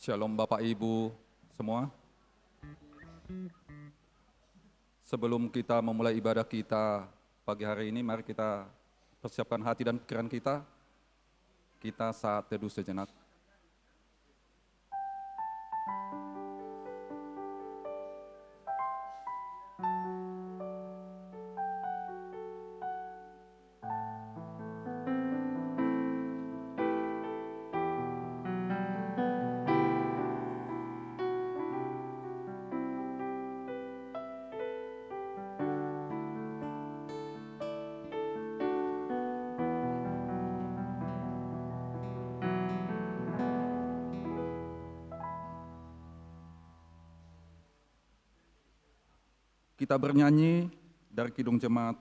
Shalom Bapak Ibu semua. Sebelum kita memulai ibadah kita pagi hari ini, mari kita persiapkan hati dan pikiran kita. Kita saat teduh sejenak. Kita bernyanyi dari Kidung Jemaat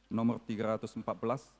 nomor 314.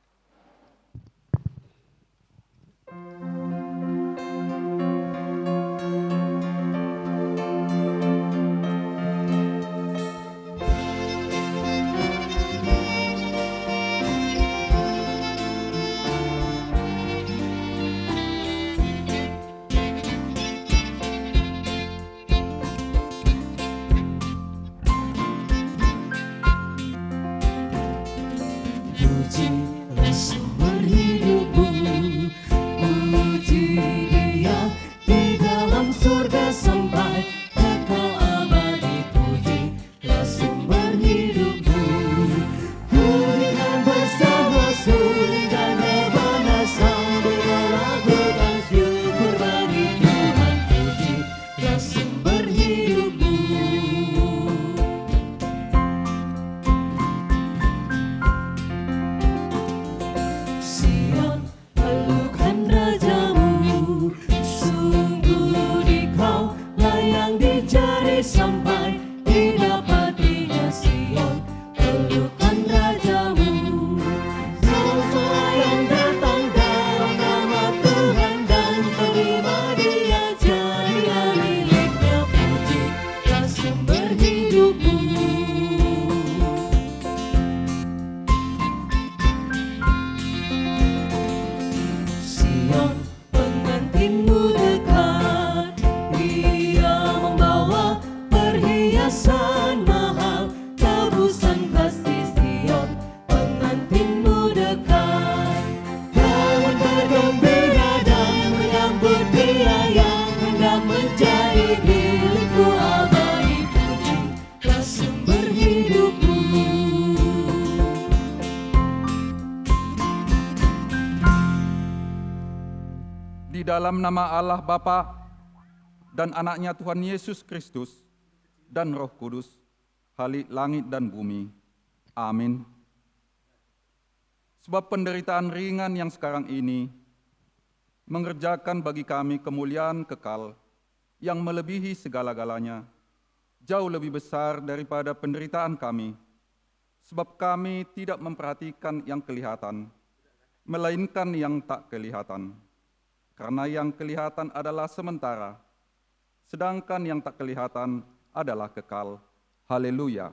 Dalam nama Allah Bapa dan anaknya Tuhan Yesus Kristus dan Roh Kudus, Khalik langit dan bumi. Amin. Sebab penderitaan ringan yang sekarang ini mengerjakan bagi kami kemuliaan kekal yang melebihi segala-galanya, jauh lebih besar daripada penderitaan kami, sebab kami tidak memperhatikan yang kelihatan, melainkan yang tak kelihatan. Karena yang kelihatan adalah sementara, sedangkan yang tak kelihatan adalah kekal. Haleluya.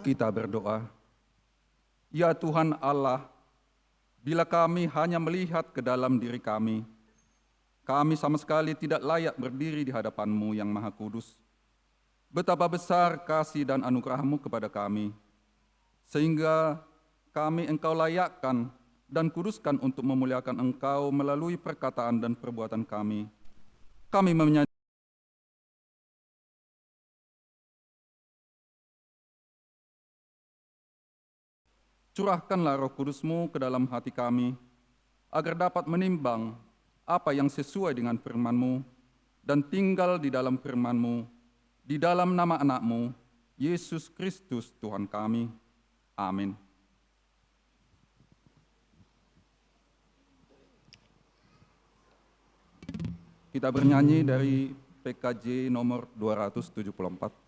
Kita berdoa. Ya Tuhan Allah, bila kami hanya melihat ke dalam diri kami sama sekali tidak layak berdiri di hadapan-Mu yang Maha Kudus. Betapa besar kasih dan anugerah-Mu kepada kami, sehingga kami Engkau layakkan dan kuduskan untuk memuliakan Engkau melalui perkataan dan perbuatan kami. Kami menyanyi curahkanlah Roh Kudus-Mu ke dalam hati kami, agar dapat menimbang apa yang sesuai dengan firman-Mu, dan tinggal di dalam firman-Mu, di dalam nama anak-Mu, Yesus Kristus Tuhan kami. Amin. Kita bernyanyi dari PKJ nomor 274.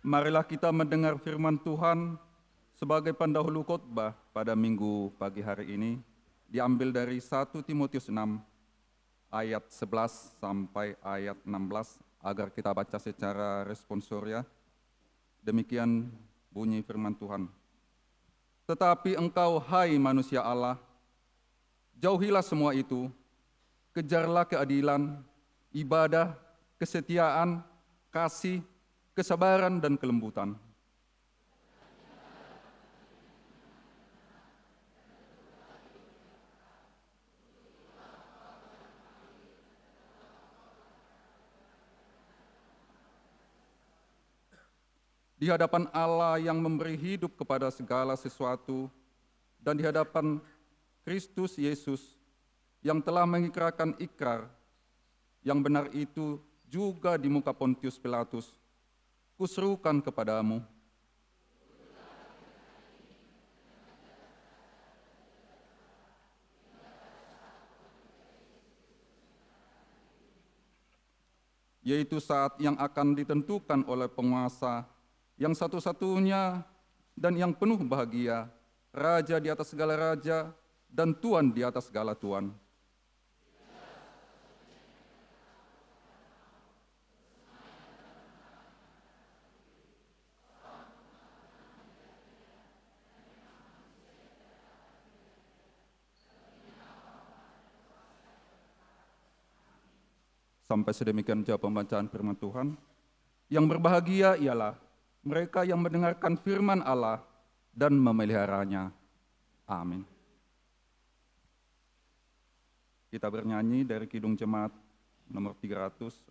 Marilah kita mendengar firman Tuhan sebagai pendahulu khotbah pada minggu pagi hari ini, diambil dari 1 Timotius 6 ayat 11 sampai ayat 16, agar kita baca secara responsoria. Demikian bunyi firman Tuhan. Tetapi engkau, hai manusia Allah, jauhilah semua itu, kejarlah keadilan, ibadah, kesetiaan, kasih, kesabaran, dan kelembutan. Di hadapan Allah yang memberi hidup kepada segala sesuatu, dan di hadapan Kristus Yesus yang telah mengikrarkan ikrar yang benar itu juga di muka Pontius Pilatus, kuserukan kepadamu, yaitu saat yang akan ditentukan oleh penguasa yang satu-satunya dan yang penuh bahagia, Raja di atas segala raja dan Tuan di atas segala tuan. Sampai sedemikian jauh pembacaan firman Tuhan. Yang berbahagia ialah mereka yang mendengarkan firman Allah dan memeliharanya. Amin. Kita bernyanyi dari Kidung Jemaat nomor 383.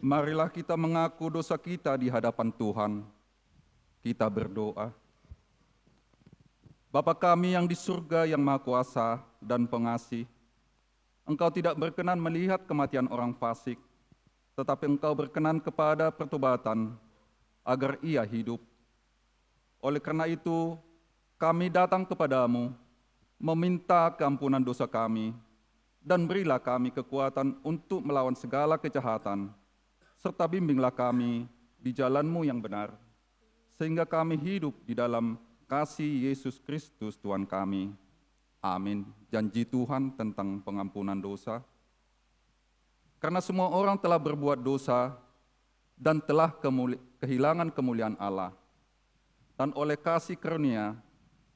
Marilah kita mengaku dosa kita di hadapan Tuhan. Kita berdoa. Bapa kami yang di surga yang Maha Kuasa dan Pengasih, Engkau tidak berkenan melihat kematian orang fasik, tetapi Engkau berkenan kepada pertobatan agar ia hidup. Oleh karena itu, kami datang kepadamu, meminta keampunan dosa kami, dan berilah kami kekuatan untuk melawan segala kejahatan, serta bimbinglah kami di jalan-Mu yang benar, sehingga kami hidup di dalam kasih Yesus Kristus Tuhan kami. Amin. Janji Tuhan tentang pengampunan dosa. Karena semua orang telah berbuat dosa dan telah kehilangan kemuliaan Allah, dan oleh kasih karunia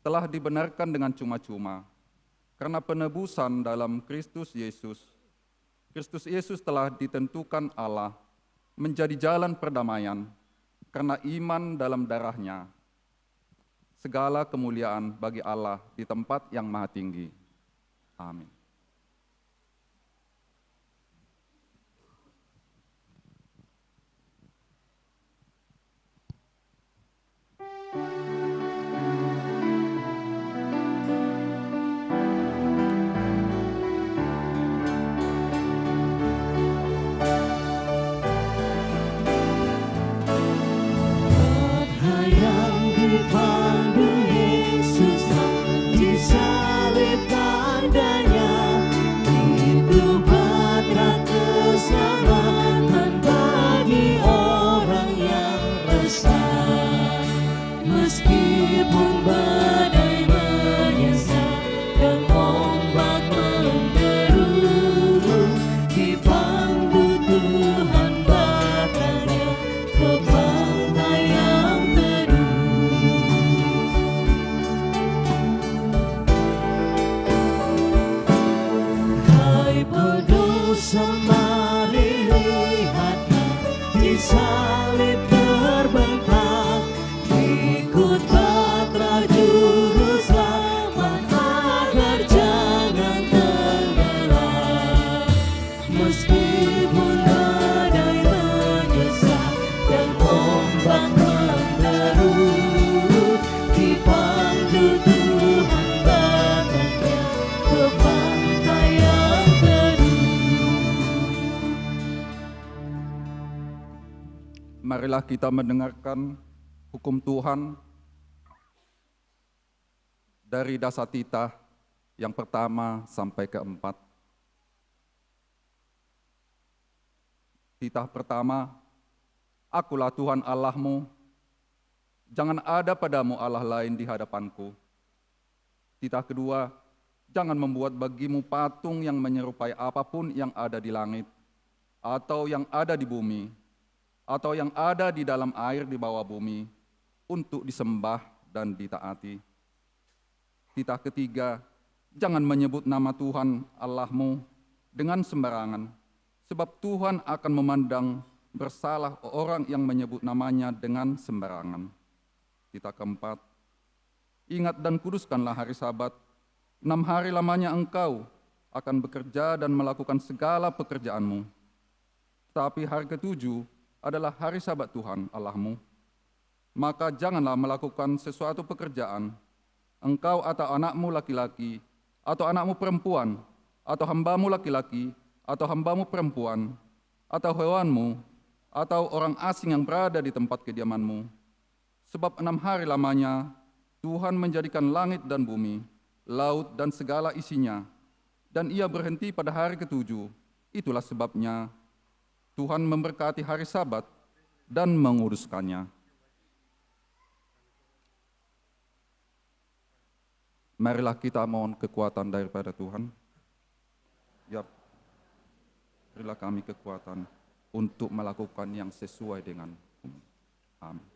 telah dibenarkan dengan cuma-cuma, karena penebusan dalam Kristus Yesus. Kristus Yesus telah ditentukan Allah menjadi jalan perdamaian karena iman dalam darah-Nya. segala kemuliaan bagi Allah di tempat yang maha tinggi. Amin. Marilah kita mendengarkan hukum Tuhan dari Dasatita yang pertama sampai keempat. Titah pertama, Akulah Tuhan Allahmu, jangan ada padamu Allah lain di hadapanku. Titah kedua, jangan membuat bagimu patung yang menyerupai apapun yang ada di langit, atau yang ada di bumi, atau yang ada di dalam air di bawah bumi, untuk disembah dan ditaati. Titah ketiga, jangan menyebut nama Tuhan Allahmu dengan sembarangan, sebab Tuhan akan memandang bersalah orang yang menyebut namanya dengan sembarangan. Titah keempat, ingat dan kuduskanlah hari Sabat, 6 hari lamanya engkau akan bekerja dan melakukan segala pekerjaanmu. Tapi hari ketujuh adalah hari Sabat Tuhan Allahmu. Maka janganlah melakukan sesuatu pekerjaan, engkau atau anakmu laki-laki, atau anakmu perempuan, atau hambamu laki-laki, atau hambamu perempuan, atau hewanmu, atau orang asing yang berada di tempat kediamanmu. Sebab 6 hari lamanya Tuhan menjadikan langit dan bumi, laut dan segala isinya, dan ia berhenti pada hari ketujuh. Itulah sebabnya Tuhan memberkati hari Sabat dan menguduskannya. Marilah kita mohon kekuatan daripada Tuhan. Ya, berilah kami kekuatan untuk melakukan yang sesuai dengan Amin.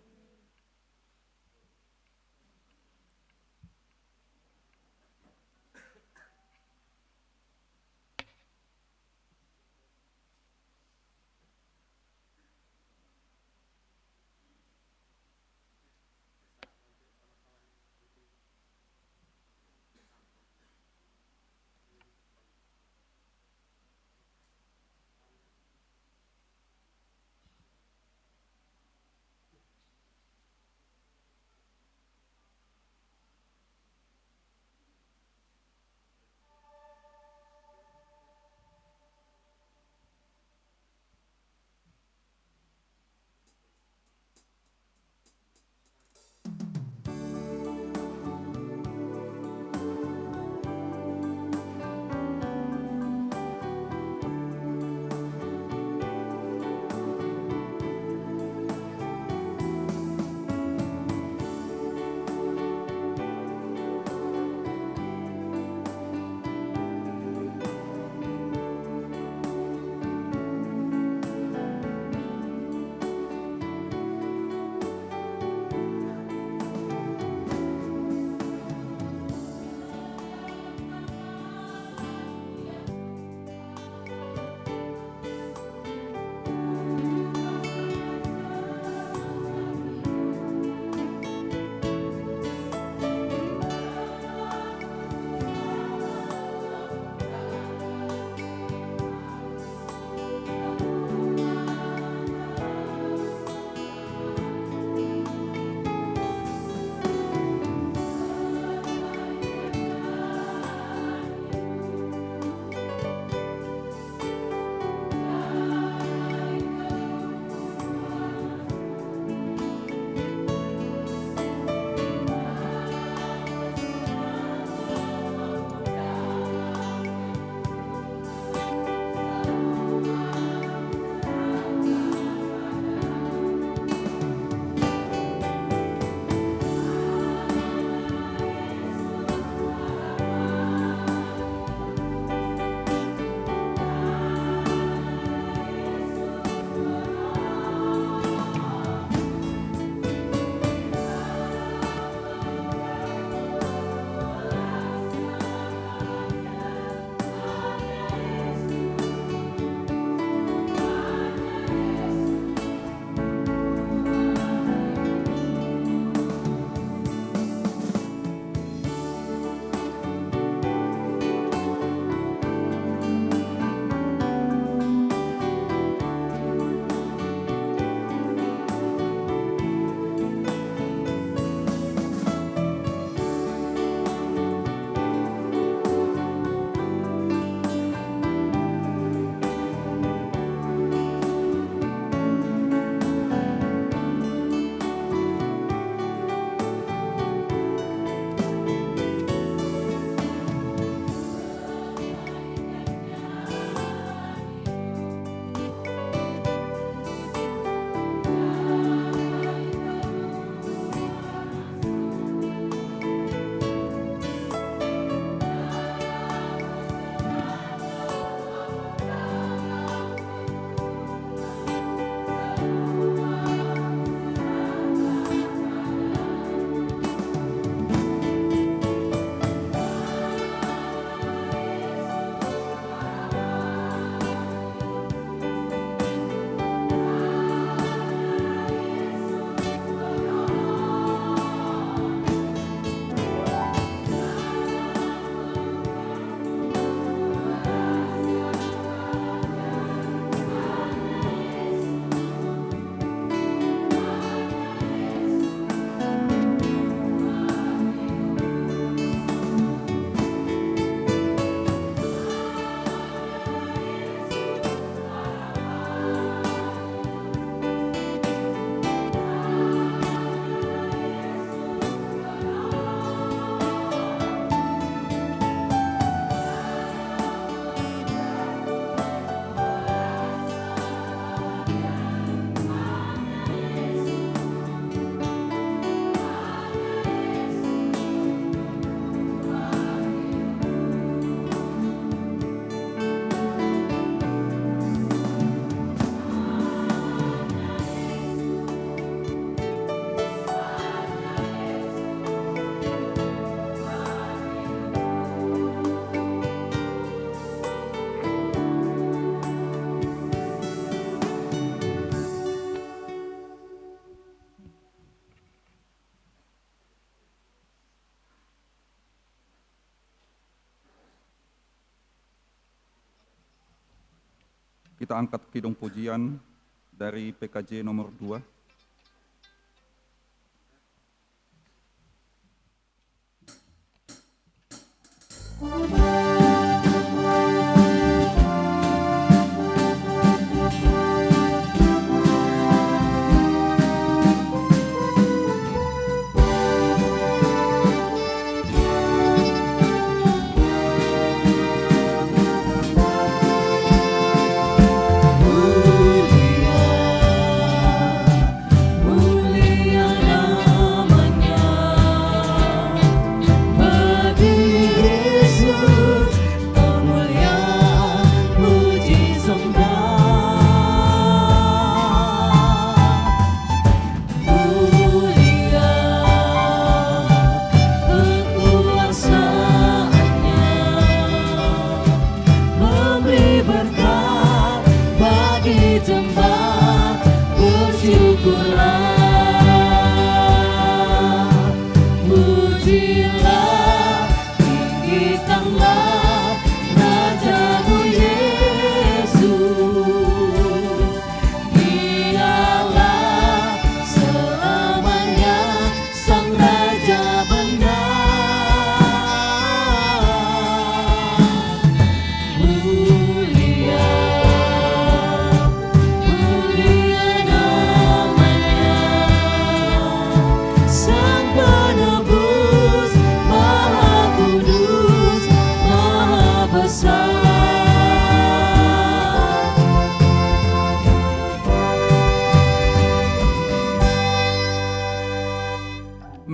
kita angkat kidung pujian dari PKJ nomor 2.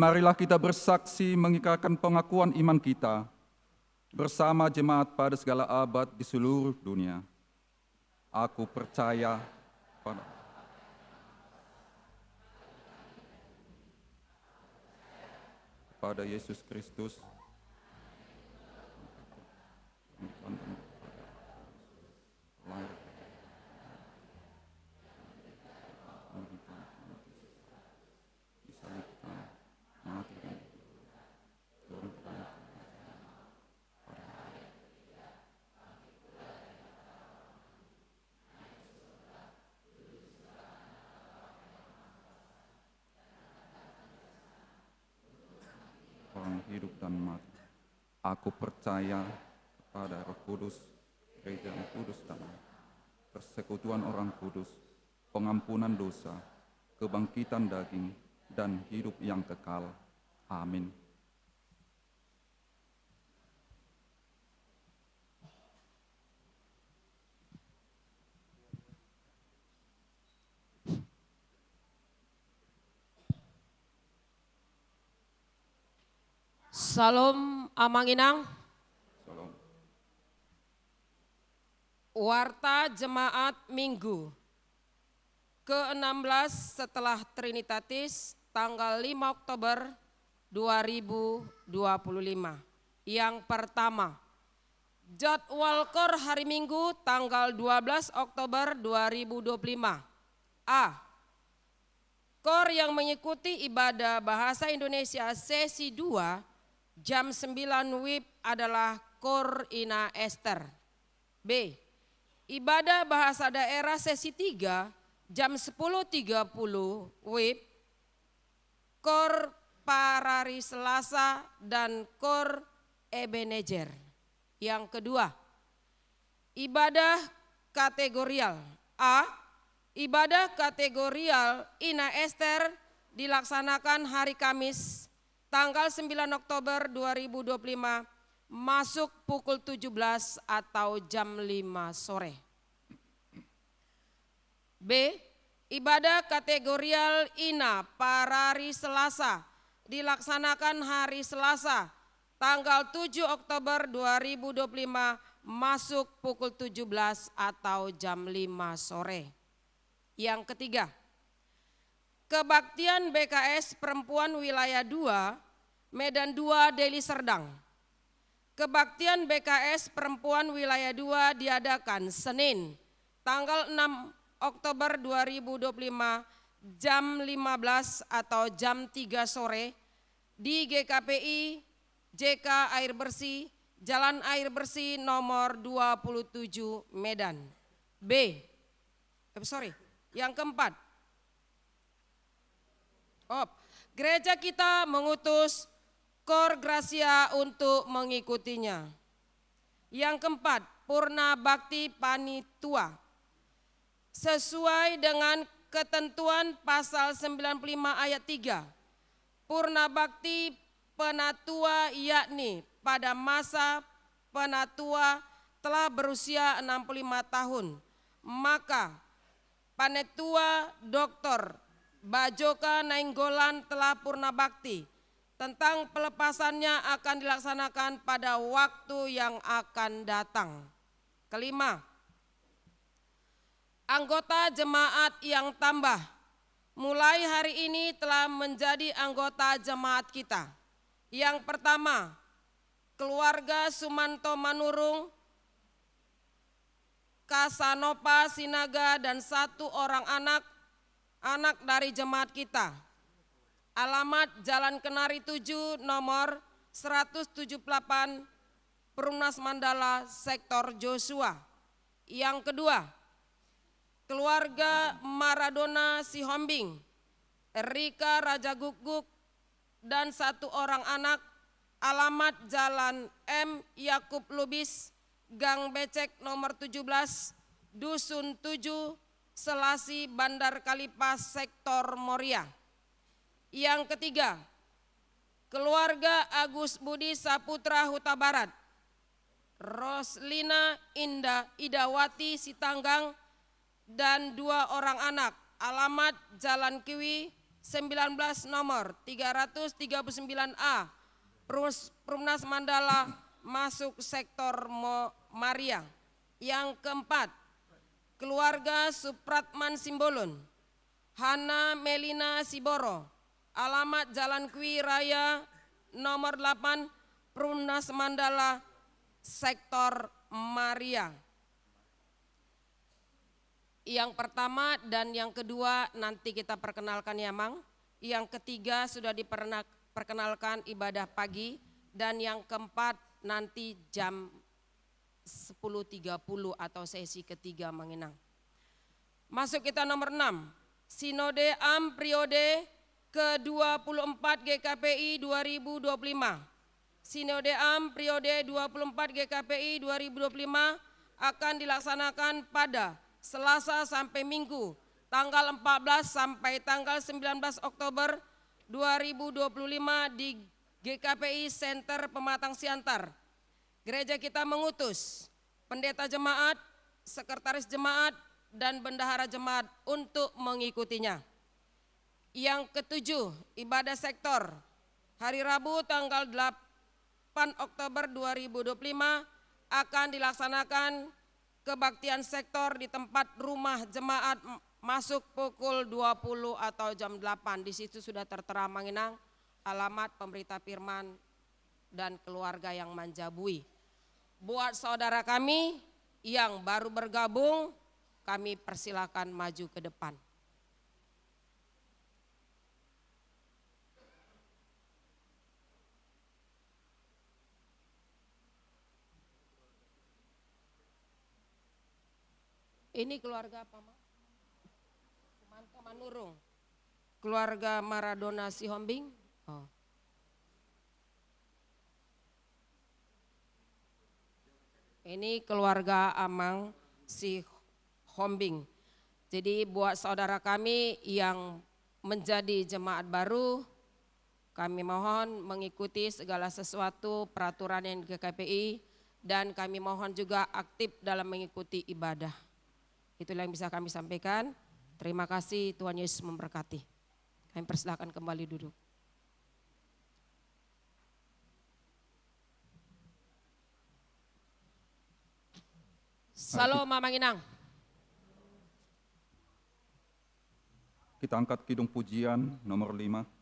Marilah kita bersaksi mengikrarkan pengakuan iman kita bersama jemaat pada segala abad di seluruh dunia. Aku percaya pada Yesus Kristus, orang hidup dan mati. Aku percaya pada Roh Kudus, Gereja yang kudus dan persekutuan orang kudus, pengampunan dosa, kebangkitan daging, dan hidup yang kekal. Amin. Salam Amanginang. Salam. Warta Jemaat Minggu ke-16 setelah Trinitatis tanggal 5 Oktober 2025. Yang pertama, jadwal KOR hari Minggu tanggal 12 Oktober 2025. A. KOR yang mengikuti ibadah Bahasa Indonesia sesi 2 jam 9 WIB adalah KOR Ina Ester. B. Ibadah Bahasa Daerah sesi 3 jam 10.30 WIB KOR Parari Selasa dan KOR Ebenezer. Yang kedua, ibadah kategorial. A. Ibadah kategorial Ina Ester dilaksanakan hari Kamis tanggal 9 Oktober 2025 masuk pukul 17 atau jam 5 sore. B. Ibadah kategorial Ina Parari Selasa dilaksanakan hari Selasa tanggal 7 Oktober 2025 masuk pukul 17 atau jam 5 sore. Yang ketiga, Kebaktian BKS Perempuan Wilayah 2, Medan 2, Deli Serdang. Kebaktian BKS Perempuan Wilayah 2 diadakan Senin, tanggal 6 Oktober 2025, jam 15 atau jam 3 sore di GKPI JK Air Bersih, Jalan Air Bersih nomor 27 Medan. Yang keempat, gereja kita mengutus Cor Gracia untuk mengikutinya. Yang keempat, Purna Bakti Panitua. Sesuai dengan ketentuan pasal 95 ayat 3, Purna Bakti Penatua yakni pada masa penatua telah berusia 65 tahun, maka Panetua Dr. Bajoka Nainggolan telah purna bakti. Tentang pelepasannya akan dilaksanakan pada waktu yang akan datang. Kelima, anggota jemaat yang tambah mulai hari ini telah menjadi anggota jemaat kita. Yang pertama, keluarga Sumanto Manurung, Kasanopa Sinaga dan 1 orang anak dari jemaat kita. Alamat Jalan Kenari 7 nomor 178 Perumnas Mandala Sektor Joshua. Yang kedua, keluarga Maradona Sihombing, Rika Raja Guguk dan 1 orang anak. Alamat Jalan M. Yakub Lubis, Gang Becek nomor 17, Dusun 7, Selasi, Bandar Kalipas, Sektor Moria. Yang ketiga, keluarga Agus Budi Saputra Huta Barat, Roslina Idawati Sitanggang dan 2 orang anak. Alamat Jalan Kiwi 19 nomor 339A, Perumnas Mandala masuk Sektor Maria. Yang keempat, keluarga Supratman Simbolon, Hana Melina Siboro, alamat Jalan Kwi Raya nomor 8, Perumnas Mandala Sektor Maria. Yang pertama dan yang kedua nanti kita perkenalkan ya Mang. Yang ketiga sudah diperkenalkan ibadah pagi. Dan yang keempat nanti jam 10.30 atau sesi ketiga Manginang. Masuk kita nomor 6. Sinode Am periode ke-24 GKPI 2025. Sinode Am periode 24 GKPI 2025 akan dilaksanakan pada Selasa sampai Minggu tanggal 14 sampai tanggal 19 Oktober 2025 di GKPI Center Pematang Siantar. Gereja kita mengutus pendeta jemaat, sekretaris jemaat, dan bendahara jemaat untuk mengikutinya. Yang ketujuh, ibadah sektor. Hari Rabu tanggal 8 Oktober 2025 akan dilaksanakan kebaktian sektor di tempat rumah jemaat masuk pukul 20 atau jam 8. Di situ sudah tertera Manginang, alamat pemberita firman dan keluarga yang Manjabui. Buat saudara kami yang baru bergabung, kami persilakan maju ke depan. Ini keluarga apa, Ma? Sumanto Manurung. Keluarga Maradona Sihombing. Oh. Ini keluarga Amang Sihombing. Jadi buat saudara kami yang menjadi jemaat baru, kami mohon mengikuti segala sesuatu peraturan yang di GKPI dan kami mohon juga aktif dalam mengikuti ibadah. Itulah yang bisa kami sampaikan. Terima kasih, Tuhan Yesus memberkati. Kami persilakan kembali duduk. Salam Manginang. Kita angkat kidung pujian nomor 5.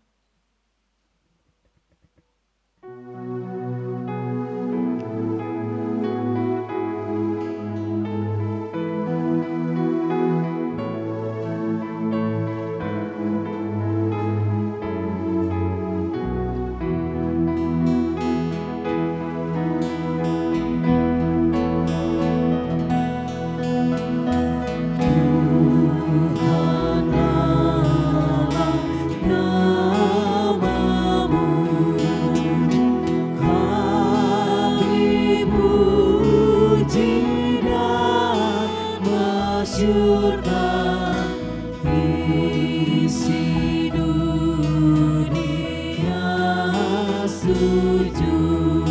sujud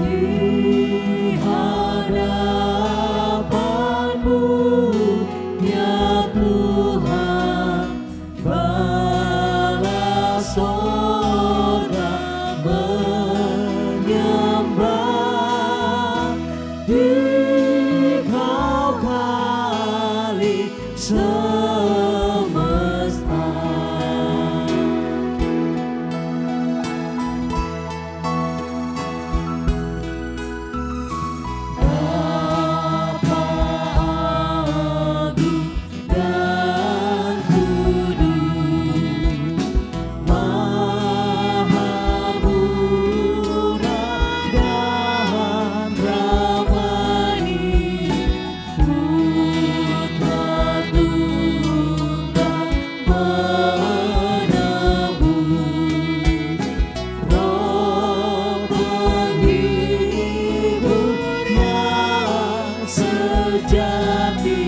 di hadapan-Mu, ya Tuhan, balas sorga menyembah di Kau kali semesta. Bapa agung dan kudus, Maha murah dan ramani, Putra Tunggal penebus, Roh penghibur yang sejati,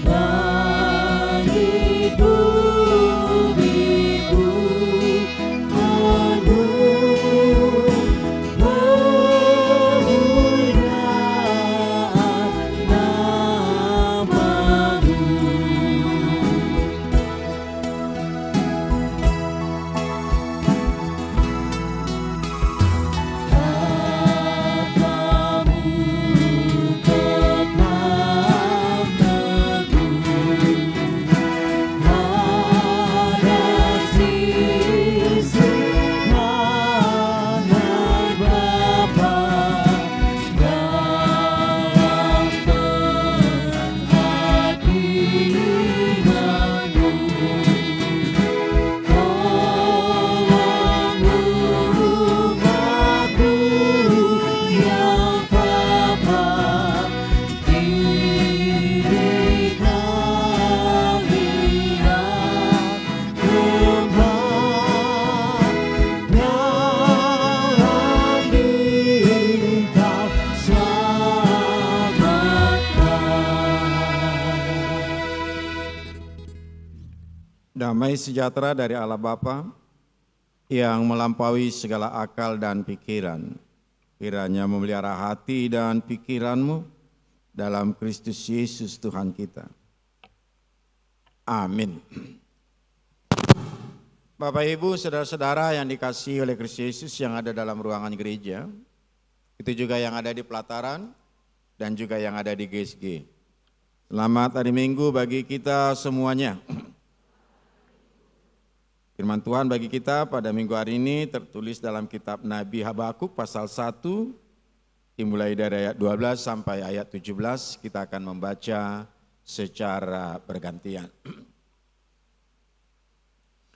langit bumi-Mu penuh kemuliaan nama-Mu. Tatamu tetap teguh, hadap sisi kanan Bapa, dalam perhatian-Mu. Tolong umatku yang papa, diri kalian lemah, dalam Dikau selamatkan. Damai sejahtera dari Allah Bapa yang melampaui segala akal dan pikiran, kiranya memelihara hati dan pikiranmu dalam Kristus Yesus Tuhan kita. Amin. Bapak Ibu, saudara-saudara yang dikasihi oleh Kristus Yesus yang ada dalam ruangan gereja, itu juga yang ada di pelataran dan juga yang ada di GSG. Selamat hari Minggu bagi kita semuanya. Firman Tuhan bagi kita pada minggu hari ini tertulis dalam kitab Nabi Habakuk pasal 1, dimulai dari ayat 12 sampai ayat 17, kita akan membaca secara bergantian.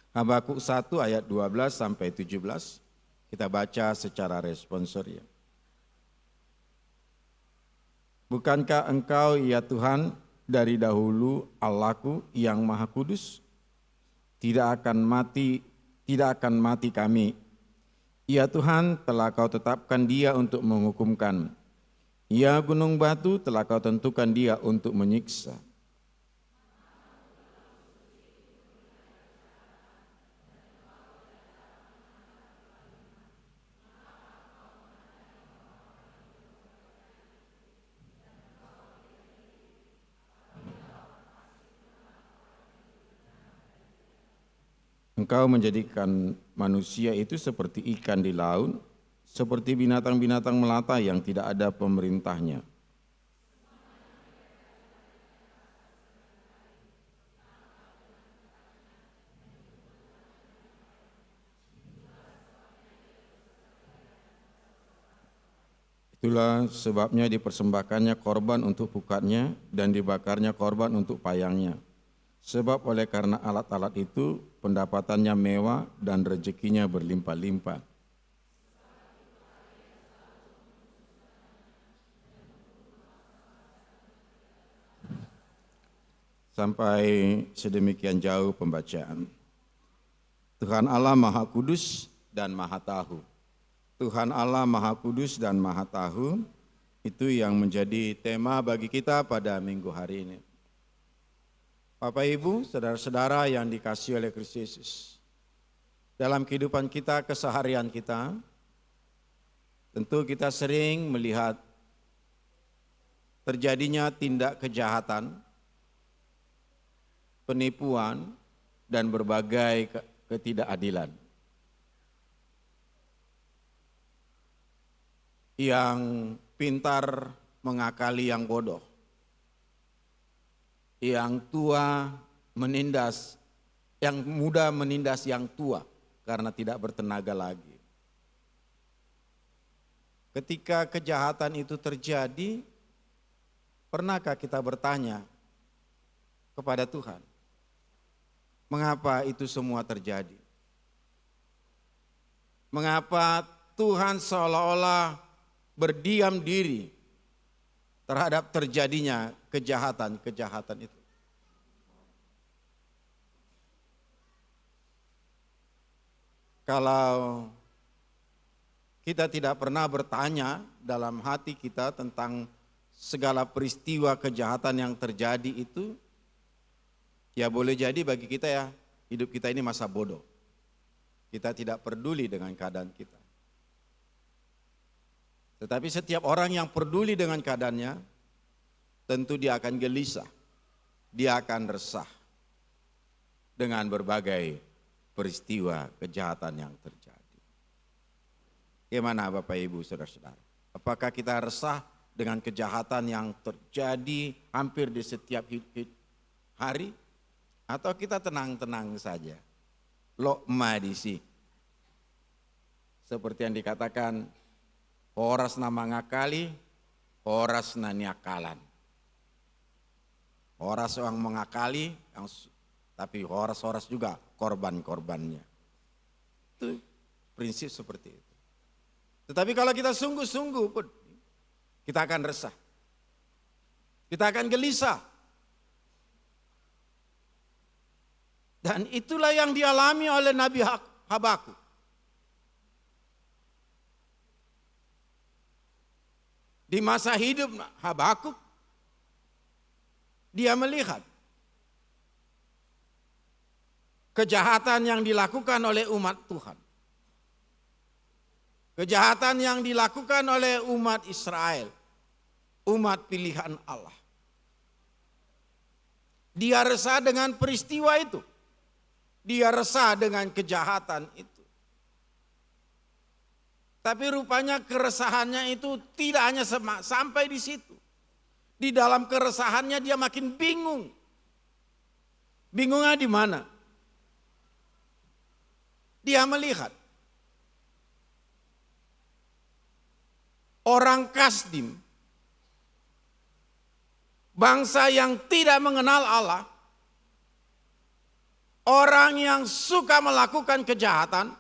Habakuk 1 ayat 12 sampai 17, kita baca secara responsorial. Bukankah Engkau ya Tuhan dari dahulu Allahku yang Maha Kudus? Tidak akan mati kami. Ya Tuhan, telah Kau tetapkan Dia untuk menghukumkan. Ya gunung batu, telah Kau tentukan Dia untuk menyiksa. Engkau menjadikan manusia itu seperti ikan di laut, seperti binatang-binatang melata yang tidak ada pemerintahnya. Itulah sebabnya dipersembahkannya korban untuk pukatnya dan dibakarnya korban untuk payangnya. Sebab oleh karena alat-alat itu pendapatannya mewah dan rezekinya berlimpah-limpah. Sampai sedemikian jauh pembacaan. Tuhan Allah Maha Kudus dan Maha Tahu. Tuhan Allah Maha Kudus dan Maha Tahu, itu yang menjadi tema bagi kita pada minggu hari ini. Bapak Ibu, saudara-saudara yang dikasihi oleh Kristus Yesus. dalam kehidupan kita, keseharian kita, tentu kita sering melihat terjadinya tindak kejahatan, penipuan, dan berbagai ketidakadilan yang pintar mengakali yang bodoh, yang tua menindas, yang muda menindas yang tua karena tidak bertenaga lagi. Ketika kejahatan itu terjadi, pernahkah kita bertanya kepada Tuhan, mengapa itu semua terjadi? Mengapa Tuhan seolah-olah berdiam diri terhadap terjadinya kejahatan-kejahatan itu? Kalau kita tidak pernah bertanya dalam hati kita tentang segala peristiwa kejahatan yang terjadi itu, ya boleh jadi bagi kita ya, hidup kita ini masa bodoh. Kita tidak peduli dengan keadaan kita. Tetapi setiap orang yang peduli dengan keadaannya, tentu dia akan gelisah, dia akan resah dengan berbagai peristiwa kejahatan yang terjadi. Bagaimana Bapak Ibu Saudara-saudara? Apakah kita resah dengan kejahatan yang terjadi hampir di setiap hari? Atau kita tenang-tenang saja? Lokma disi. Seperti yang dikatakan, horas na mengakali, horas na niakalan. Horas yang mengakali, tapi horas-horas juga korban-korbannya. Itu prinsip seperti itu. Tetapi kalau kita sungguh-sungguh pun, kita akan resah. Kita akan gelisah. Dan itulah yang dialami oleh Nabi Habakuk. Di masa hidup Habakuk, dia melihat kejahatan yang dilakukan oleh umat Tuhan. Kejahatan yang dilakukan oleh umat Israel, umat pilihan Allah. Dia resah dengan peristiwa itu. Dia resah dengan kejahatan itu. Tapi rupanya keresahannya itu tidak hanya sampai di situ. Di dalam keresahannya dia makin bingung. Bingungnya di mana? Dia melihat orang Kasdim, bangsa yang tidak mengenal Allah, orang yang suka melakukan kejahatan,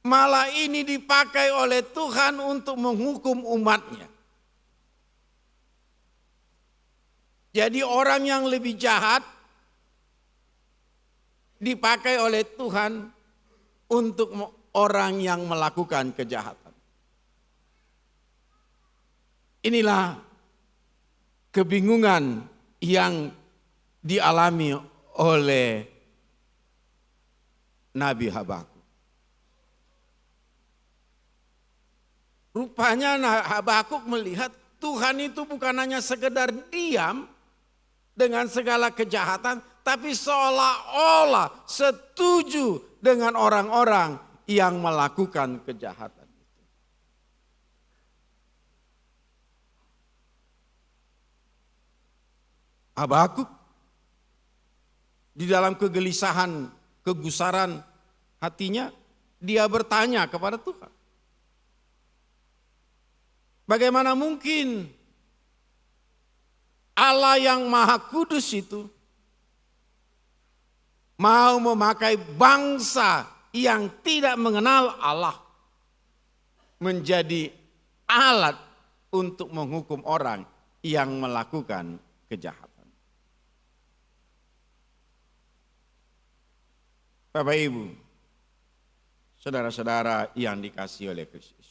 malah ini dipakai oleh Tuhan untuk menghukum umatnya. Jadi orang yang lebih jahat dipakai oleh Tuhan untuk orang yang melakukan kejahatan. Inilah kebingungan yang dialami oleh Nabi Habakuk. Rupanya Habakuk melihat Tuhan itu bukan hanya sekedar diam dengan segala kejahatan, tapi seolah-olah setuju dengan orang-orang yang melakukan kejahatan. Habakuk di dalam kegelisahan, kegusaran hatinya, dia bertanya kepada Tuhan. Bagaimana mungkin Allah yang Maha Kudus itu mau memakai bangsa yang tidak mengenal Allah menjadi alat untuk menghukum orang yang melakukan kejahatan. Bapak Ibu, saudara-saudara yang dikasihi oleh Kristus.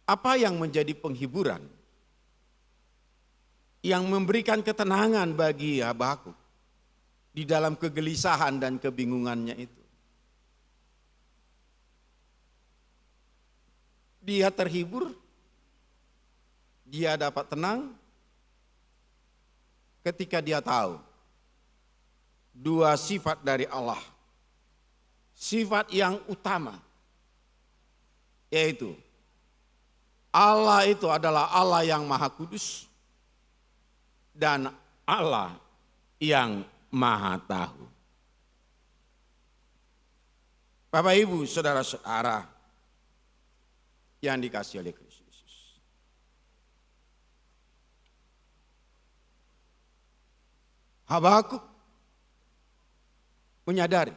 Apa yang menjadi penghiburan yang memberikan ketenangan bagi Habakuk? di dalam kegelisahan dan kebingungannya itu. Dia terhibur, dia dapat tenang ketika dia tahu dua sifat dari Allah. Sifat yang utama, yaitu Allah itu adalah Allah yang Maha Kudus dan Allah yang Maha Tahu. Bapak Ibu, saudara-saudara yang dikasihi oleh Kristus Yesus. Habakuk menyadari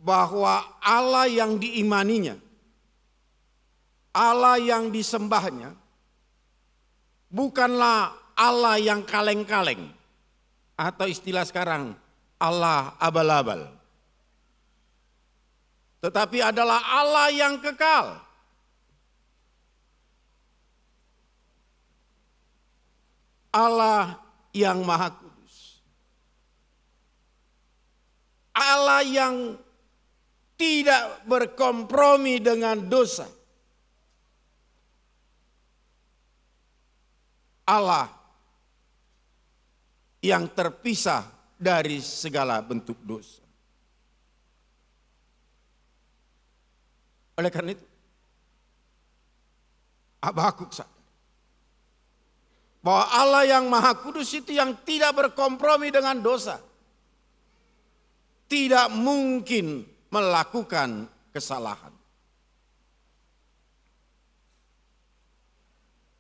bahwa Allah yang diimaninya, Allah yang disembahnya, bukanlah Allah yang kaleng-kaleng, atau istilah sekarang Allah abal-abal. Tetapi adalah Allah yang kekal. Allah yang Maha Kudus. Allah yang tidak berkompromi dengan dosa. Allah yang terpisah dari segala bentuk dosa. Oleh karena itu, Habakuk sadar bahwa Allah yang Maha Kudus itu yang tidak berkompromi dengan dosa, tidak mungkin melakukan kesalahan.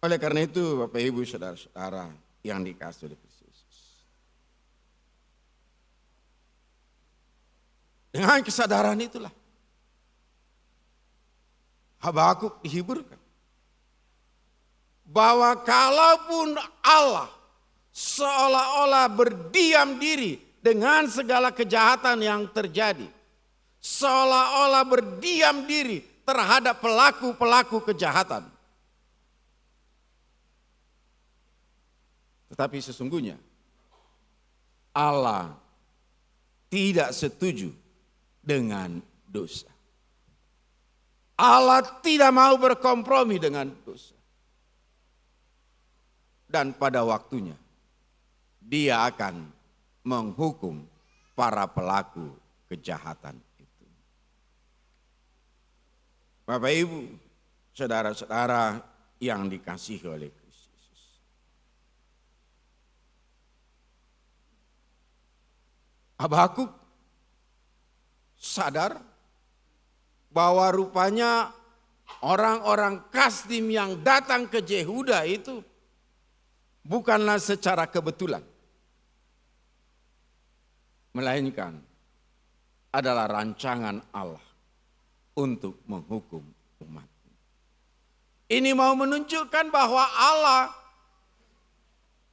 Oleh karena itu, Bapak Ibu saudara-saudara yang dikasihi oleh Kristus Yesus, dengan kesadaran itulah Habakuk dihiburkan bahwa kalaupun Allah seolah-olah berdiam diri dengan segala kejahatan yang terjadi, seolah-olah berdiam diri terhadap pelaku-pelaku kejahatan, tetapi sesungguhnya Allah tidak setuju dengan dosa. Allah tidak mau berkompromi dengan dosa. Dan pada waktunya Dia akan menghukum para pelaku kejahatan itu. Bapak Ibu, saudara-saudara yang dikasihi oleh Kristus Yesus, Habakuk sadar bahwa rupanya orang-orang Kasdim yang datang ke Yehuda itu bukanlah secara kebetulan, melainkan adalah rancangan Allah untuk menghukum umat. Ini mau menunjukkan bahwa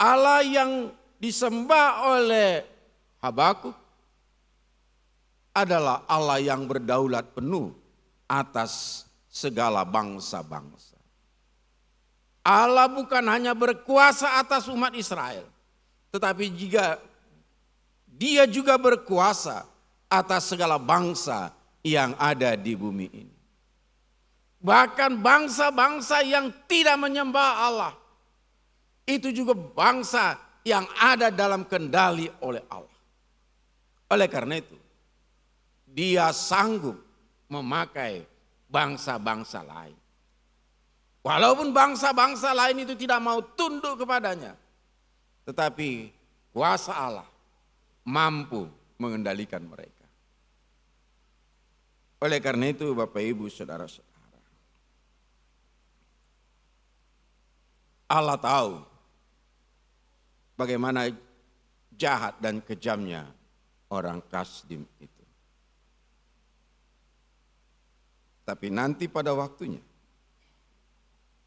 Allah yang disembah oleh Habakuk adalah Allah yang berdaulat penuh atas segala bangsa-bangsa. Allah bukan hanya berkuasa atas umat Israel, tetapi Dia juga berkuasa atas segala bangsa yang ada di bumi ini. Bahkan bangsa-bangsa yang tidak menyembah Allah, itu juga bangsa yang ada dalam kendali oleh Allah. Oleh karena itu, Dia sanggup memakai bangsa-bangsa lain. Walaupun bangsa-bangsa lain itu tidak mau tunduk kepadanya, tetapi kuasa Allah mampu mengendalikan mereka. Oleh karena itu, Bapak Ibu saudara-saudara, Allah tahu bagaimana jahat dan kejamnya orang Kasdim itu. Tapi nanti pada waktunya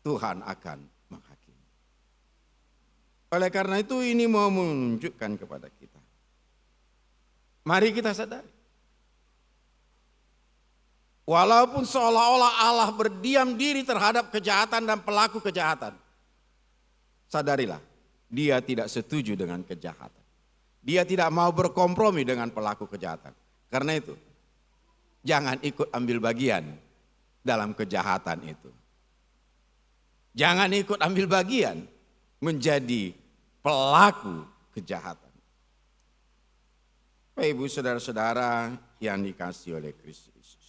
Tuhan akan menghakimi. Oleh karena itu ini mau menunjukkan kepada kita, mari kita sadari, walaupun seolah-olah Allah berdiam diri terhadap kejahatan dan pelaku kejahatan, sadarilah Dia tidak setuju dengan kejahatan. Dia tidak mau berkompromi dengan pelaku kejahatan. Karena itu, jangan ikut ambil bagian dalam kejahatan itu. Jangan ikut ambil bagian menjadi pelaku kejahatan. Bapak Ibu saudara-saudara yang dikasihi oleh Kristus Yesus.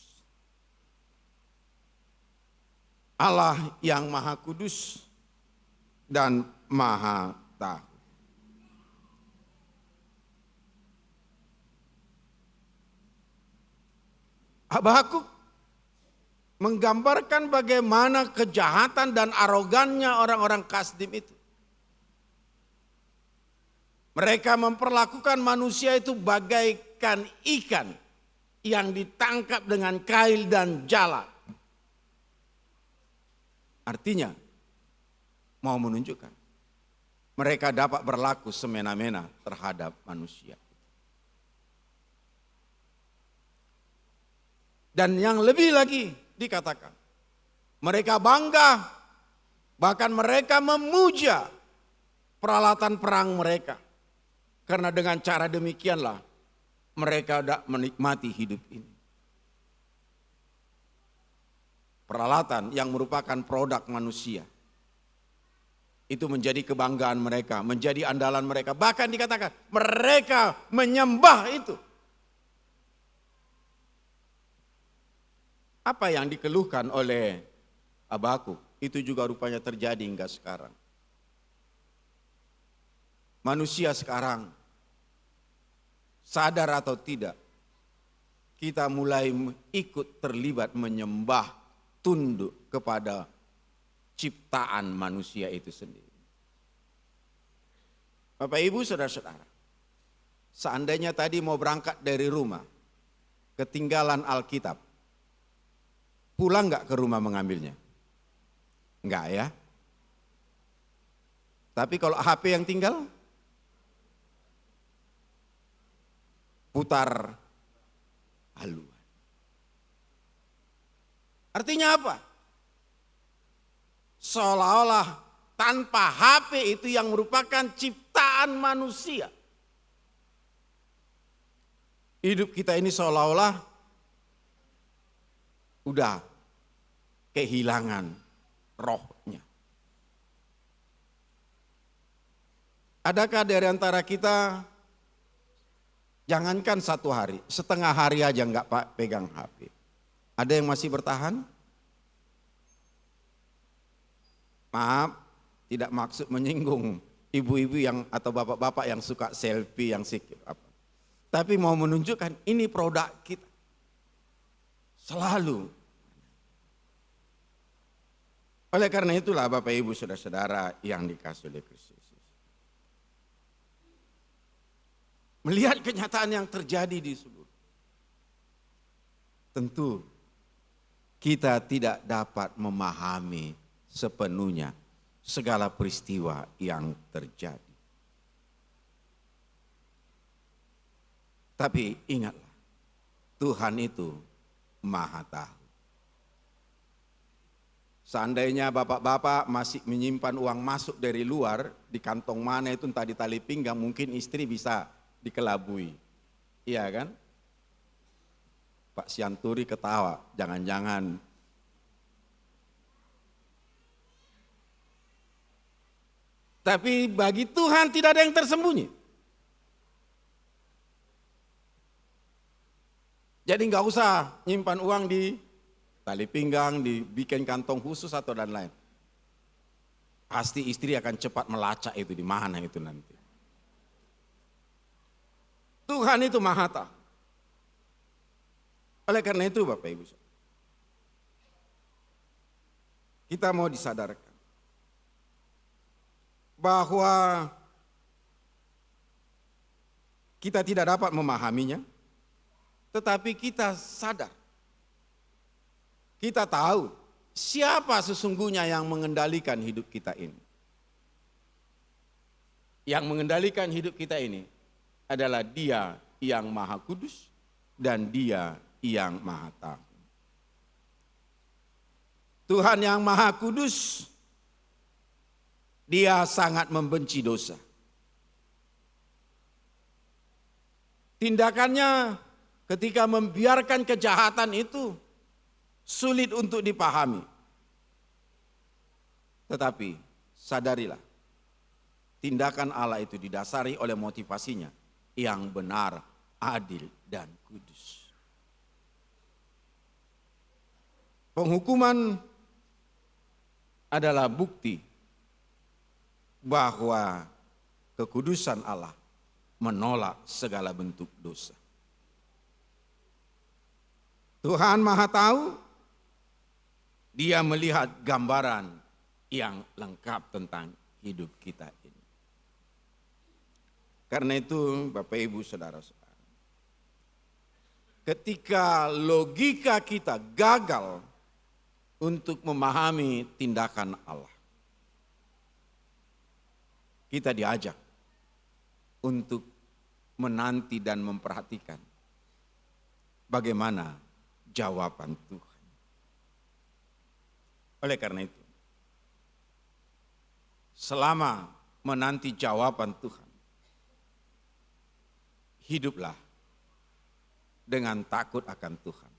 Allah yang Maha Kudus dan Maha Tahu. Habakuk menggambarkan bagaimana kejahatan dan arogannya orang-orang Kasdim itu. Mereka memperlakukan manusia itu bagaikan ikan yang ditangkap dengan kail dan jala. Artinya mau menunjukkan mereka dapat berlaku semena-mena terhadap manusia. Dan yang lebih lagi dikatakan, mereka bangga, bahkan mereka memuja peralatan perang mereka. Karena dengan cara demikianlah mereka tidak menikmati hidup ini. Peralatan yang merupakan produk manusia. Itu menjadi kebanggaan mereka, menjadi andalan mereka. Bahkan dikatakan mereka menyembah itu. Apa yang dikeluhkan oleh Habakuk itu juga rupanya terjadi hingga sekarang. Manusia sekarang sadar atau tidak, kita mulai ikut terlibat menyembah, tunduk kepada ciptaan manusia itu sendiri. Bapak Ibu saudara-saudara, seandainya tadi mau berangkat dari rumah, ketinggalan Alkitab, pulang nggak ke rumah mengambilnya? Enggak ya. Tapi kalau HP yang tinggal, putar haluan. Artinya apa? Seolah-olah tanpa HP itu yang merupakan ciptaan manusia. Hidup kita ini seolah-olah udah kehilangan rohnya. Adakah dari antara kita, jangankan satu hari, setengah hari aja enggak pegang HP. Ada yang masih bertahan? Maaf, tidak maksud menyinggung ibu-ibu yang atau bapak-bapak yang suka selfie, yang sikit apa. Tapi mau menunjukkan ini produk kita. Selalu. Oleh karena itulah Bapak Ibu saudara-saudara yang dikasihi oleh Kristus. Melihat kenyataan yang terjadi di seluruh. Tentu kita tidak dapat memahami sepenuhnya segala peristiwa yang terjadi. Tapi ingatlah, Tuhan itu Maha Tahu. Seandainya bapak-bapak masih menyimpan uang masuk dari luar, di kantong mana itu entah di tali pinggang, mungkin istri bisa dikelabui. Iya kan? Pak Sianturi ketawa, jangan-jangan. Tapi bagi Tuhan tidak ada yang tersembunyi. Jadi nggak usah nyimpan uang di tali pinggang, dibikin kantong khusus atau dan lain. Pasti istri akan cepat melacak itu di mana itu nanti. Tuhan itu Maha Tahu. Oleh karena itu Bapak Ibu, kita mau disadarkan bahwa kita tidak dapat memahaminya, tetapi kita sadar. Kita tahu siapa sesungguhnya yang mengendalikan hidup kita ini. Yang mengendalikan hidup kita ini adalah Dia yang Maha Kudus dan Dia yang Maha Tahu. Tuhan yang Maha Kudus, Dia sangat membenci dosa. tindakannya ketika membiarkan kejahatan itu sulit untuk dipahami. Tetapi sadarilah, tindakan Allah itu didasari oleh motivasinya yang benar, adil, dan kudus. Penghukuman adalah bukti bahwa kekudusan Allah menolak segala bentuk dosa. Tuhan Maha Tahu, Dia melihat gambaran yang lengkap tentang hidup kita ini. Karena itu Bapak Ibu Saudara-saudara, ketika logika kita gagal untuk memahami tindakan Allah, kita diajak untuk menanti dan memperhatikan bagaimana jawaban Tuhan. Oleh karena itu, selama menanti jawaban Tuhan, hiduplah dengan takut akan Tuhan.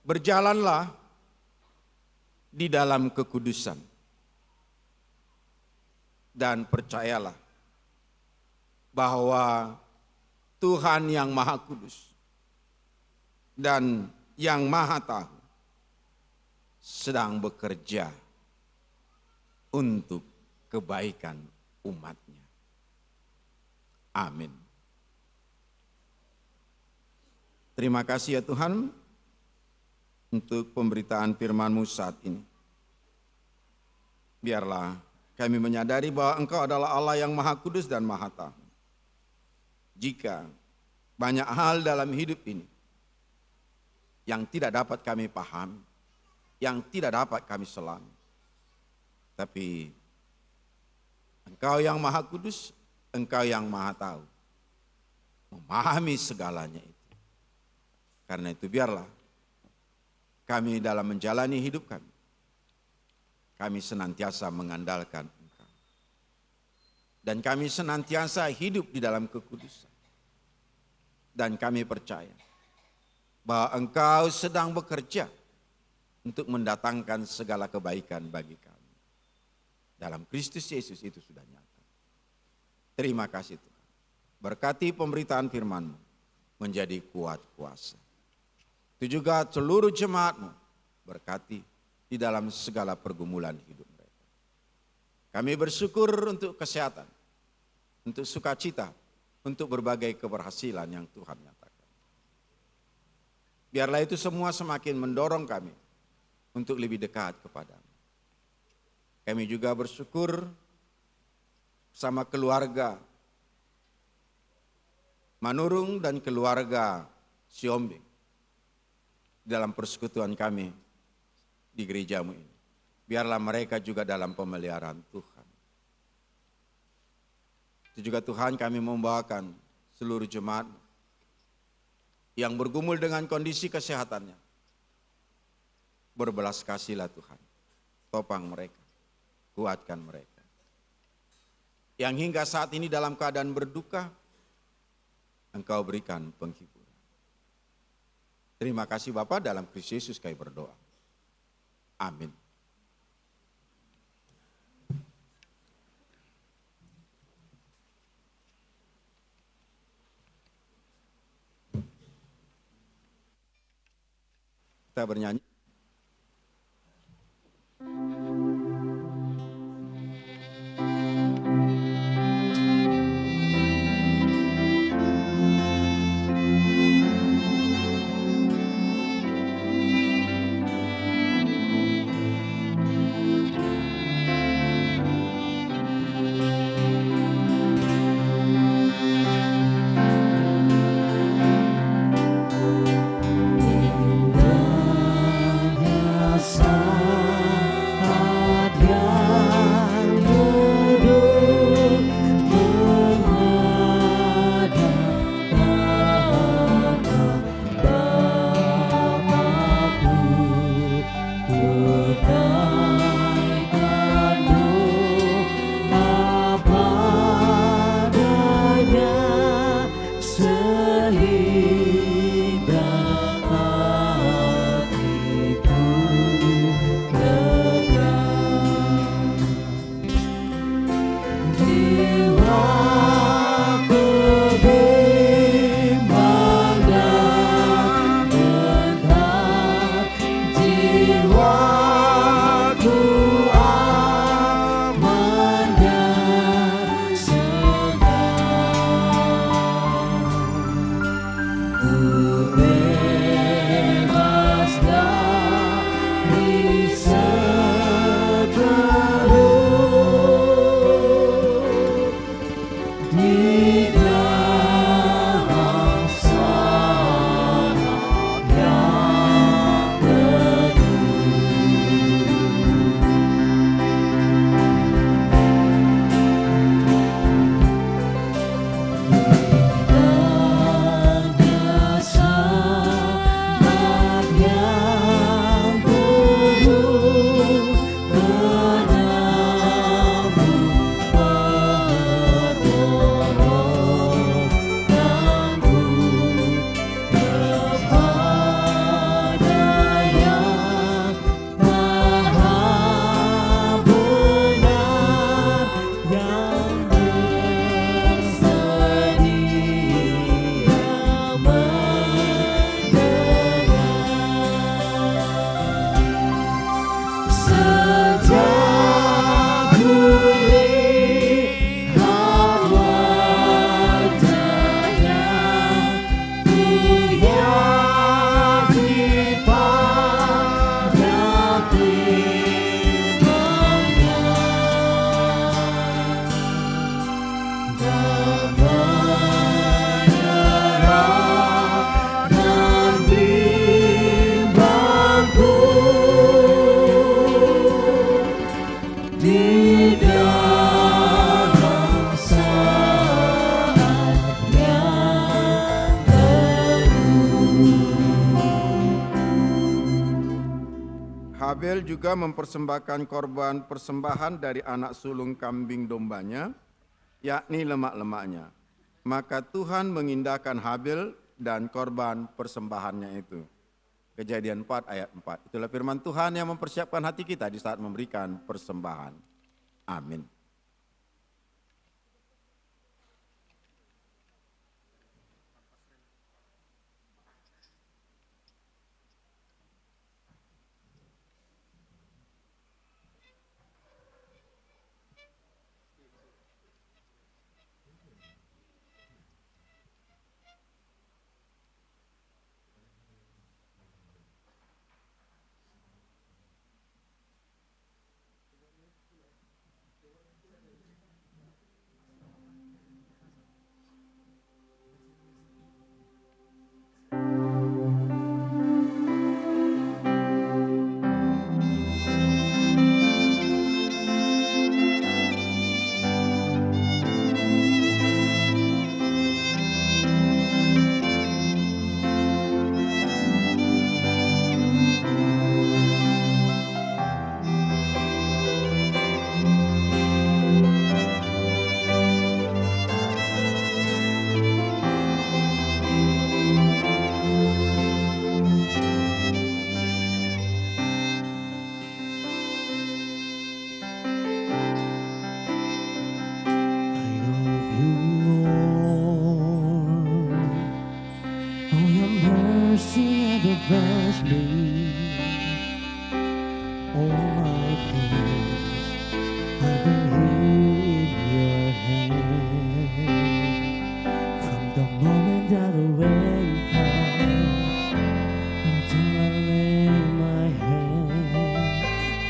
Berjalanlah di dalam kekudusan dan percayalah bahwa Tuhan yang Maha Kudus dan yang Maha Tahu sedang bekerja untuk kebaikan umatnya. Amin. Terima kasih ya Tuhan untuk pemberitaan firman-Mu saat ini. Biarlah kami menyadari bahwa Engkau adalah Allah yang Maha Kudus dan Maha Tahu. Jika banyak hal dalam hidup ini yang tidak dapat kami pahami, yang tidak dapat kami selami, tapi Engkau yang Maha Kudus, Engkau yang Maha Tahu, memahami segalanya itu. Karena itu biarlah kami dalam menjalani hidup kami senantiasa mengandalkan Engkau. Dan kami senantiasa hidup di dalam kekudusan. Dan kami percaya bahwa Engkau sedang bekerja untuk mendatangkan segala kebaikan bagi kami. Dalam Kristus Yesus itu sudah nyata. Terima kasih Tuhan. Berkati pemberitaan firman-Mu menjadi kuat kuasa. Itu juga seluruh jemaat-Mu berkati di dalam segala pergumulan hidup mereka. Kami bersyukur untuk kesehatan, untuk sukacita, untuk berbagai keberhasilan yang Tuhan nyatakan. Biarlah itu semua semakin mendorong kami untuk lebih dekat kepada-Mu. Kami juga bersyukur sama keluarga Manurung dan keluarga Siombing dalam persekutuan kami di gereja-Mu ini. Biarlah mereka juga dalam pemeliharaan Tuhan. Itu juga Tuhan kami membawakan seluruh jemaat yang bergumul dengan kondisi kesehatannya. Berbelas kasihlah Tuhan. Topang mereka, kuatkan mereka. Yang hingga saat ini dalam keadaan berduka, Engkau berikan penghiburan. Terima kasih Bapa, dalam Kristus Yesus kami berdoa. Amin. Kita bernyanyi. Habel juga mempersembahkan korban persembahan dari anak sulung kambing dombanya, yakni lemak-lemaknya. Maka Tuhan mengindahkan Habel dan korban persembahannya itu. Kejadian 4 ayat 4. Itulah firman Tuhan yang mempersiapkan hati kita di saat memberikan persembahan. Amin. Bless me, all my days I've been here in your hands. From the moment that I wake up until I lay my head,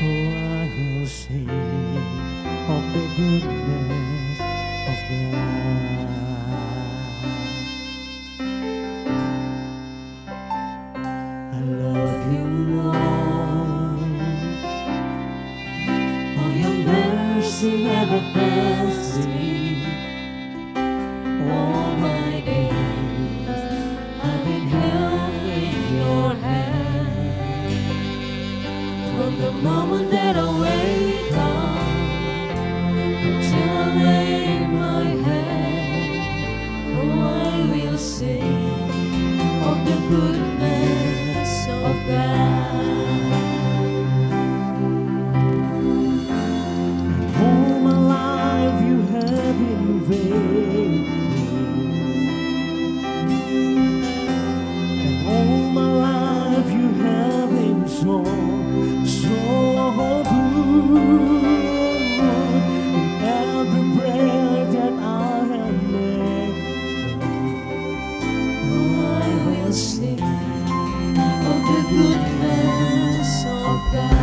oh, I will sing of the goodness of God. I love you, Lord. Oh, your mercy never fails me. All my days goodness of God. All my life you have been faithful, and all my life you have been so good. In every prayer that I have made, I will sing of the goodness of God.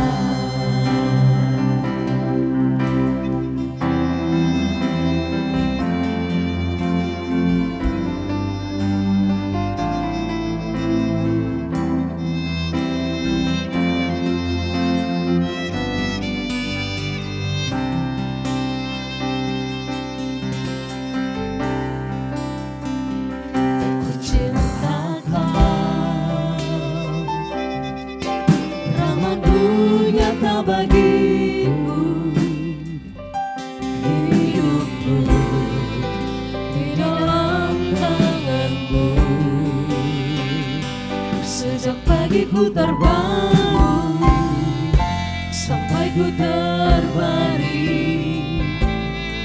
Ku cinta Kau, rahmat-Mu nyata bagiku, hidupku di dalam tangan-Mu. Sejak pagi ku terbangun sampai ku terbaring,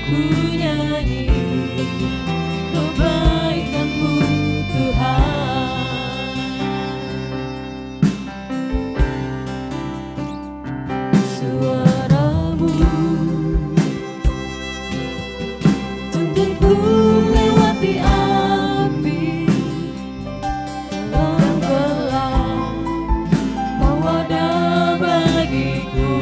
ku nyanyi kebaikan-Mu Tuhan. Suara-Mu tuntun ku lewati api, dalam gelap Kau ada bagiku.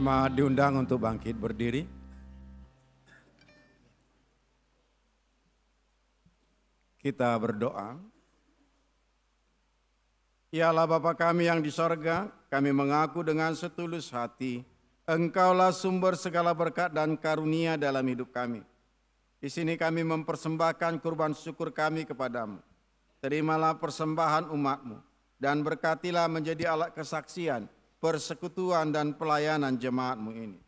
Jemaat diundang untuk bangkit berdiri. Kita berdoa. Ya Allah Bapa kami yang di sorga, kami mengaku dengan setulus hati, Engkaulah sumber segala berkat dan karunia dalam hidup kami. Di sini kami mempersembahkan kurban syukur kami kepadamu. Terimalah persembahan umat-Mu dan berkatilah menjadi alat kesaksian, persekutuan dan pelayanan jemaat-Mu ini.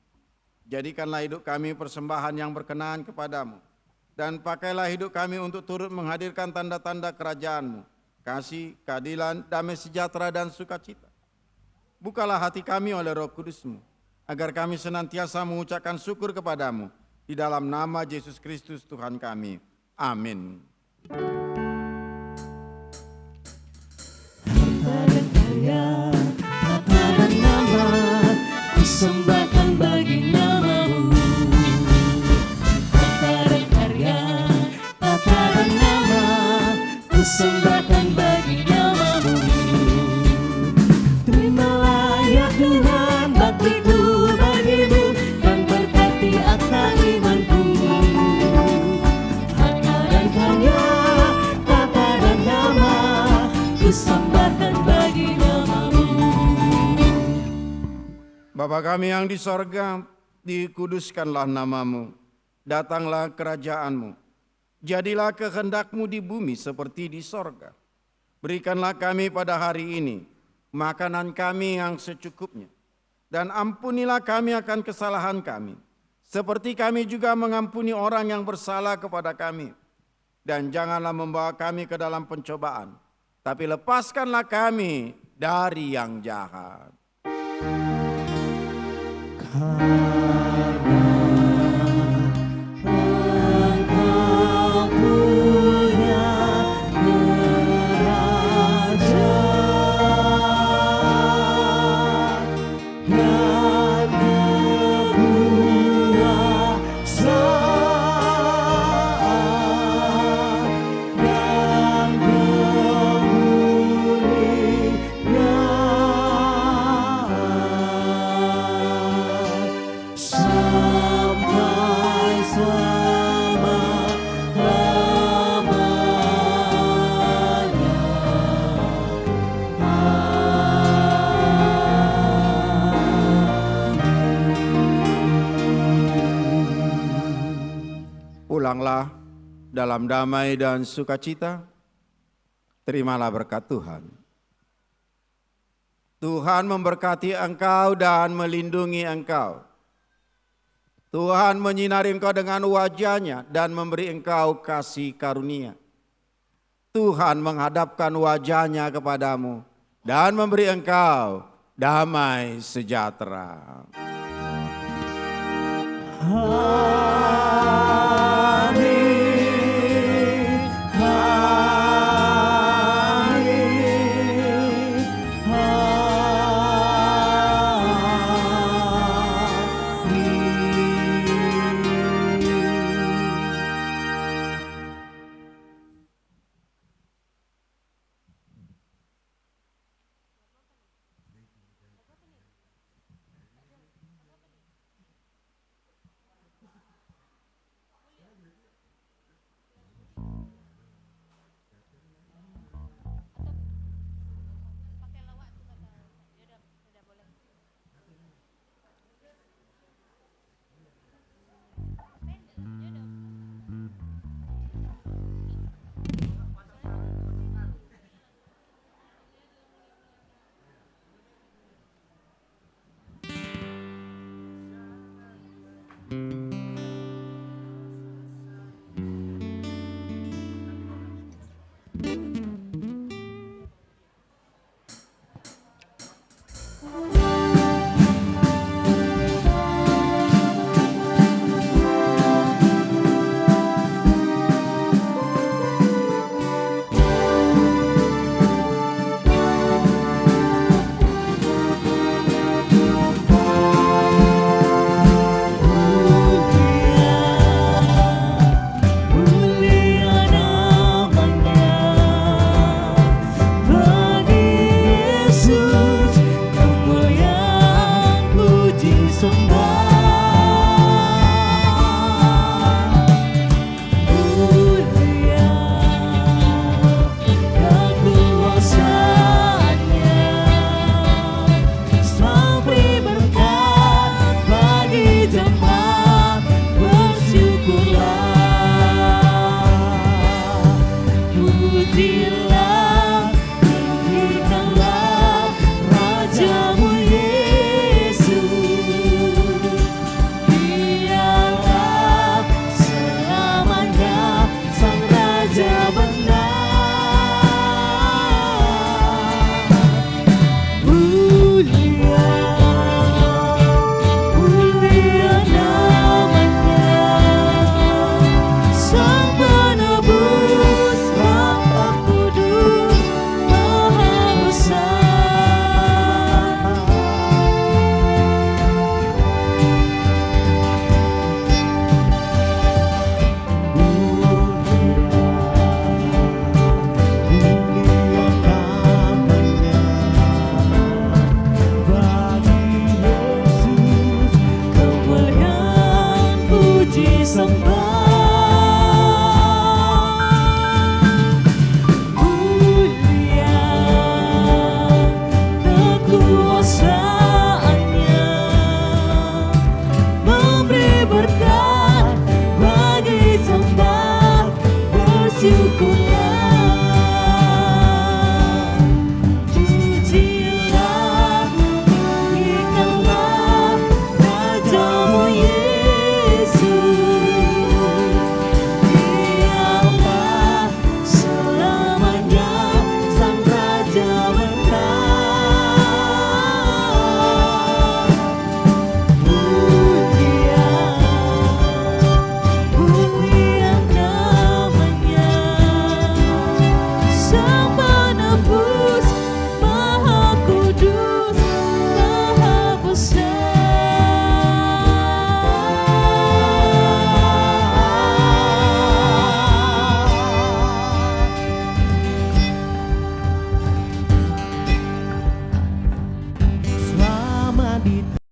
Jadikanlah hidup kami persembahan yang berkenan kepadamu, dan pakailah hidup kami untuk turut menghadirkan tanda-tanda kerajaan-Mu, kasih, keadilan, damai sejahtera dan sukacita. Bukalah hati kami oleh Roh Kudus-Mu, agar kami senantiasa mengucapkan syukur kepadamu, di dalam nama Yesus Kristus Tuhan kami. Amin. Harta dan karya, tata dan nama, persembahkan bagi namamu. Harta dan karya, tata dan nama, persembahkan bagi namamu. Terimalah ya Tuhan baktiku bagimu, dan berkati akta imanku. Harta dan karya, tata dan nama, persembahkan bagi namamu. Bapa kami yang di sorga, dikuduskanlah namamu, datanglah kerajaanmu, jadilah kehendak-Mu di bumi seperti di sorga. Berikanlah kami pada hari ini makanan kami yang secukupnya, dan ampunilah kami akan kesalahan kami, seperti kami juga mengampuni orang yang bersalah kepada kami. Dan janganlah membawa kami ke dalam pencobaan, tapi lepaskanlah kami dari yang jahat. Engkau punya kerajaan dan kekuasaan dan kemuliaan sampai selama-lamanya. Pulanglah dalam damai dan sukacita. Terimalah berkat Tuhan. Tuhan memberkati engkau dan melindungi engkau. Tuhan menyinari engkau dengan wajah-Nya dan memberi engkau kasih karunia. Tuhan menghadapkan wajah-Nya kepadamu dan memberi engkau damai sejahtera. Amin, amin, amin. Mulia kekuasaannya, sampai berkat bagi jemaat, bersyukurlah. Pujilah, tinggikanlah Rajamu Yesus. Dialah selamanya Sang Raja benar. Mulia, mulia namanya, Sang Penebus, Bapa Kudus, Maha Besar. Mulia namanya, bagi Yesus kemuliaan, puji sembah.